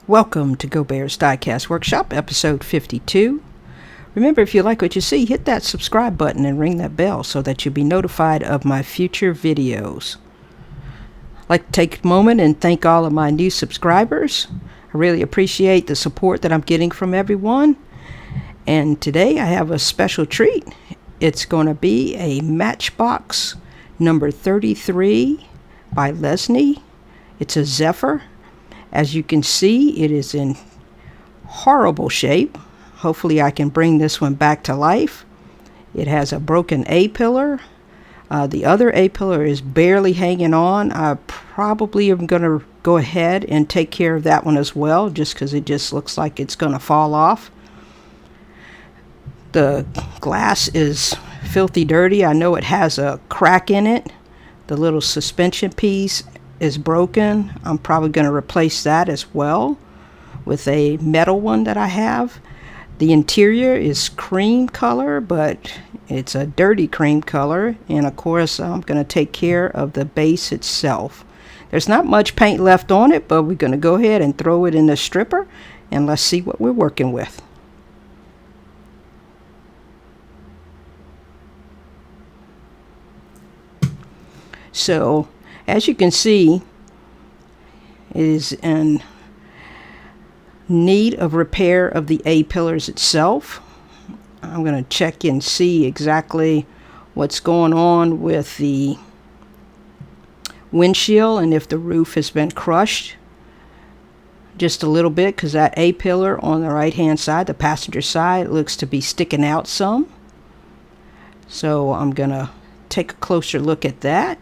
Welcome to Go Bears Diecast Workshop, episode 52. Remember, if you like what you see, hit that subscribe button and ring that bell so that you'll be notified of my future videos. I'd like to take a moment and thank all of my new subscribers. I really appreciate the support that I'm getting from everyone. And today I have a special treat. It's going to be a Matchbox number 33 by Lesney. It's a Zephyr. As you can see, it is in horrible shape. Hopefully I can bring this one back to life. It has a broken A-pillar. The other A-pillar is barely hanging on. I probably am going to go ahead and take care of that one as well, just because it just looks like it's going to fall off. The glass is filthy dirty. I know it has a crack in it. The little suspension piece is broken. I'm probably going to replace that as well with a metal one that I have. The interior is cream color, but it's a dirty cream color, and of course I'm going to take care of the base itself. There's not much paint left on it, but we're going to go ahead and throw it in the stripper and let's see what we're working with. So as you can see, it is in need of repair of the A-pillars itself. I'm going to check and see exactly what's going on with the windshield and if the roof has been crushed just a little bit, because that A-pillar on the right hand side, the passenger side, looks to be sticking out some. So I'm going to take a closer look at that.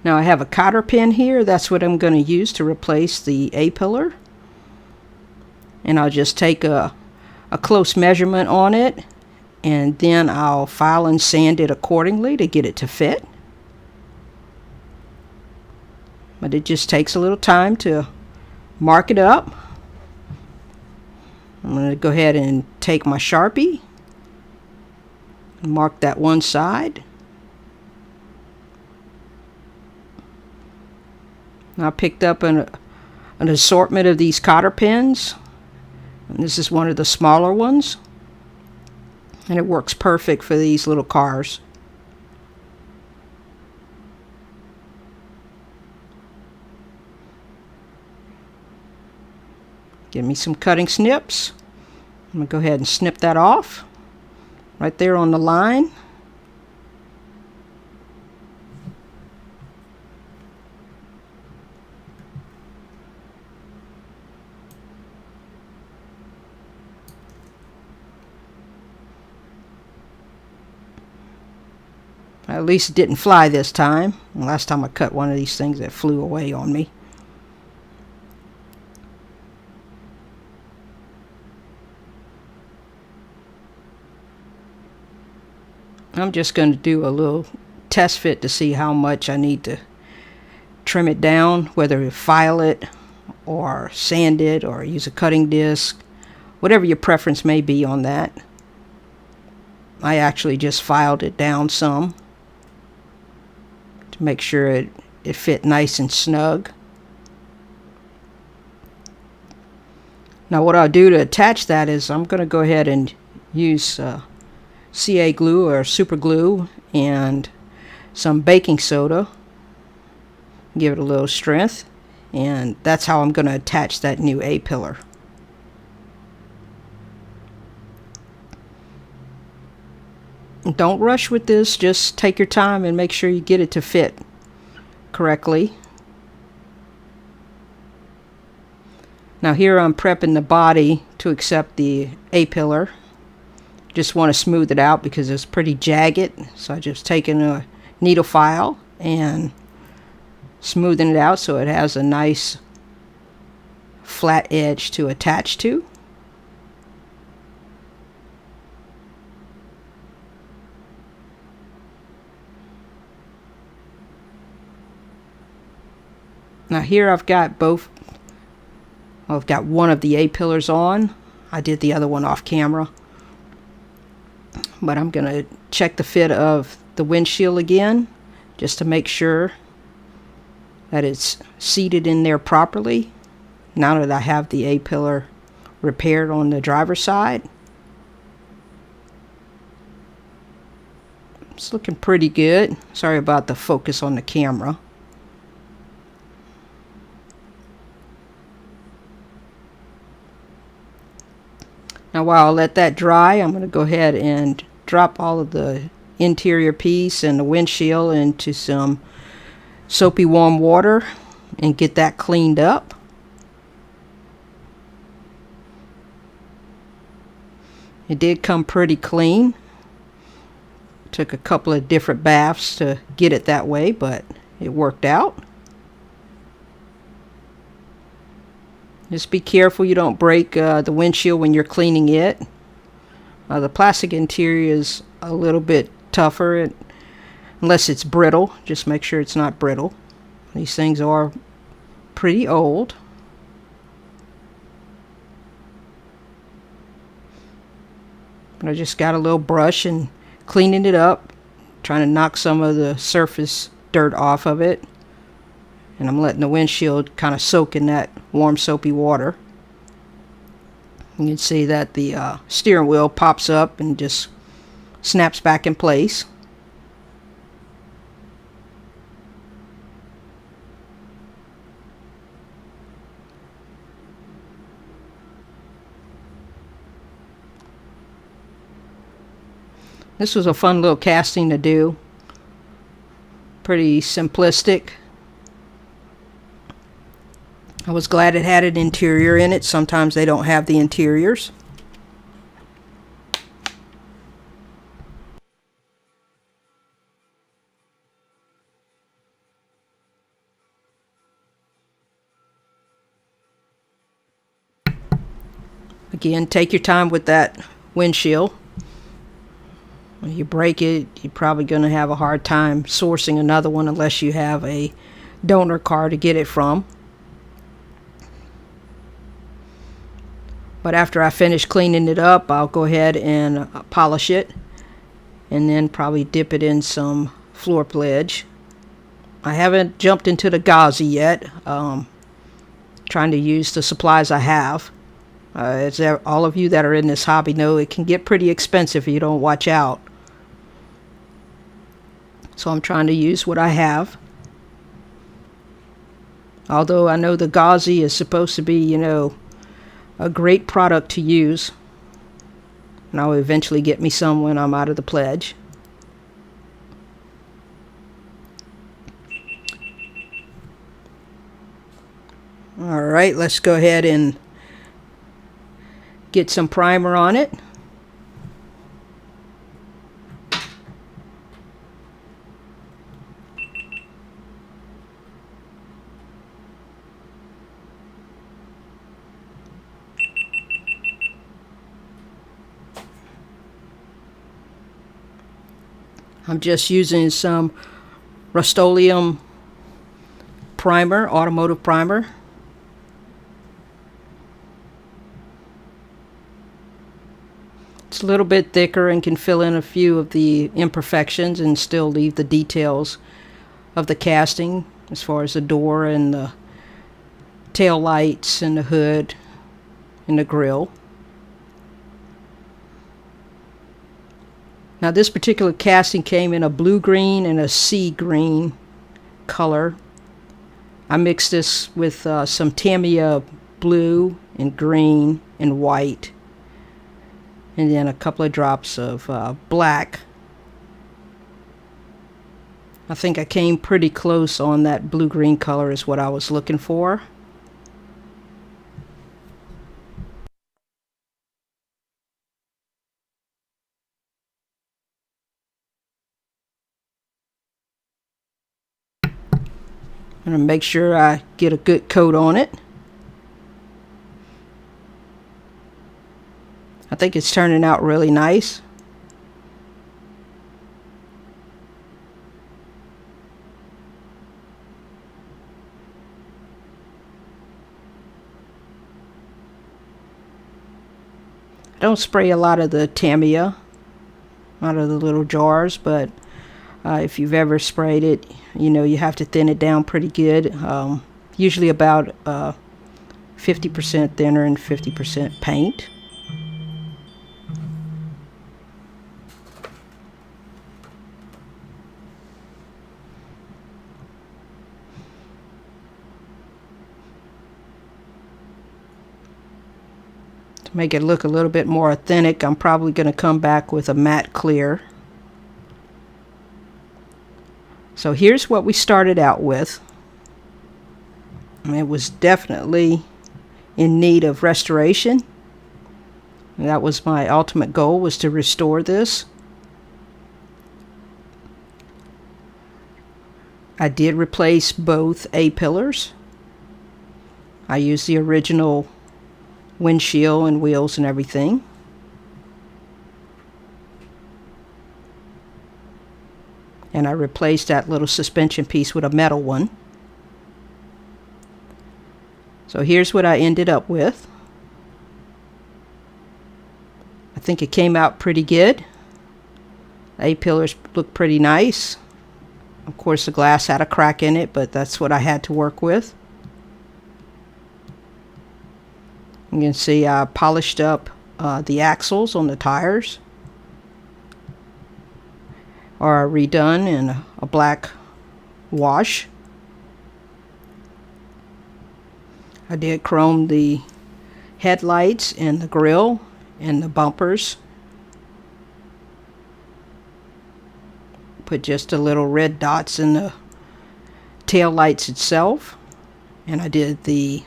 Now I have a cotter pin here. That's what I'm going to use to replace the A-pillar. And I'll just take a close measurement on it, and then I'll file and sand it accordingly to get it to fit. But it just takes a little time to mark it up. I'm going to go ahead and take my Sharpie and mark that one side. I picked up an assortment of these cotter pins, and this is one of the smaller ones, and it works perfect for these little cars. Give me some cutting snips. I'm going to go ahead and snip that off right there on the line. At least it didn't fly this time. Last time I cut one of these things, it flew away on me. I'm just going to do a little test fit to see how much I need to trim it down, whether you file it or sand it or use a cutting disc, whatever your preference may be on that. I actually just filed it down some to make sure it fit nice and snug. Now what I'll do to attach that is I'm going to go ahead and use CA glue or super glue and some baking soda. Give it a little strength, and that's how I'm going to attach that new A-pillar. Don't rush with this, just take your time and make sure you get it to fit correctly. Now here I'm prepping the body to accept the A-pillar. Just want to smooth it out because it's pretty jagged, so I just taken a needle file and smoothing it out so it has a nice flat edge to attach to. Now here I've got I've got one of the A-pillars on. I did the other one off camera. But I'm going to check the fit of the windshield again, just to make sure that it's seated in there properly. Now that I have the A-pillar repaired on the driver's side, it's looking pretty good. Sorry about the focus on the camera. Now while I let that dry, I'm going to go ahead and drop all of the interior piece and the windshield into some soapy warm water and get that cleaned up. It did come pretty clean. Took a couple of different baths to get it that way, but it worked out. Just be careful you don't break the windshield when you're cleaning it. The plastic interior is a little bit tougher, unless it's brittle. Just make sure it's not brittle. These things are pretty old. But I just got a little brush and cleaning it up, trying to knock some of the surface dirt off of it. And I'm letting the windshield kind of soak in that warm soapy water. You can see that the steering wheel pops up and just snaps back in place. This was a fun little casting to do. Pretty simplistic. I was glad it had an interior in it. Sometimes they don't have the interiors. Again, take your time with that windshield. When you break it, you're probably going to have a hard time sourcing another one unless you have a donor car to get it from. But after I finish cleaning it up, I'll go ahead and polish it and then probably dip it in some floor pledge. I haven't jumped into the gauzy yet. Trying to use the supplies I have. As all of you that are in this hobby know, it can get pretty expensive if you don't watch out. So I'm trying to use what I have. Although I know the gauzy is supposed to be, you know, a great product to use. And I'll eventually get me some when I'm out of the pledge. Alright, let's go ahead and get some primer on it. I'm just using some Rust-Oleum primer, automotive primer. It's a little bit thicker and can fill in a few of the imperfections and still leave the details of the casting as far as the door and the tail lights and the hood and the grille. Now this particular casting came in a blue-green and a sea green color. I mixed this with some Tamiya blue and green and white, and then a couple of drops of black. I think I came pretty close on that blue-green color is what I was looking for. I'm going to make sure I get a good coat on it. I think it's turning out really nice. I don't spray a lot of the Tamiya out of the little jars, but If you've ever sprayed it, you know you have to thin it down pretty good. Usually about 50% thinner and 50% paint. To make it look a little bit more authentic, I'm probably going to come back with a matte clear. So here's what we started out with. It was definitely in need of restoration. And that was my ultimate goal, was to restore this. I did replace both A-pillars. I used the original windshield and wheels and everything. And I replaced that little suspension piece with a metal one. So here's what I ended up with. I think it came out pretty good. A-pillars look pretty nice. Of course the glass had a crack in it, but that's what I had to work with. You can see I polished up the axles on the tires, are redone in a black wash. I did chrome the headlights and the grille and the bumpers. Put just a little red dots in the tail lights itself, and I did the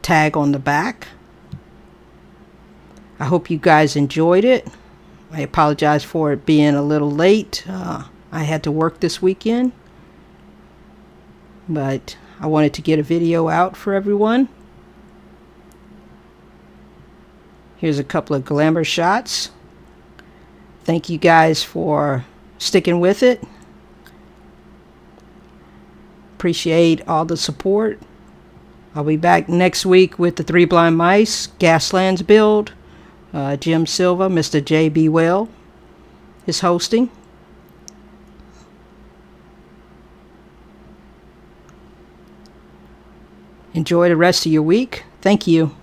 tag on the back. I hope you guys enjoyed it. I apologize for it being a little late. I had to work this weekend, but I wanted to get a video out for everyone. Here's a couple of glamour shots. Thank you guys for sticking with it. Appreciate all the support. I'll be back next week with the Three Blind Mice Gaslands build. Jim Silva, Mr. J.B. Well, is hosting. Enjoy the rest of your week. Thank you.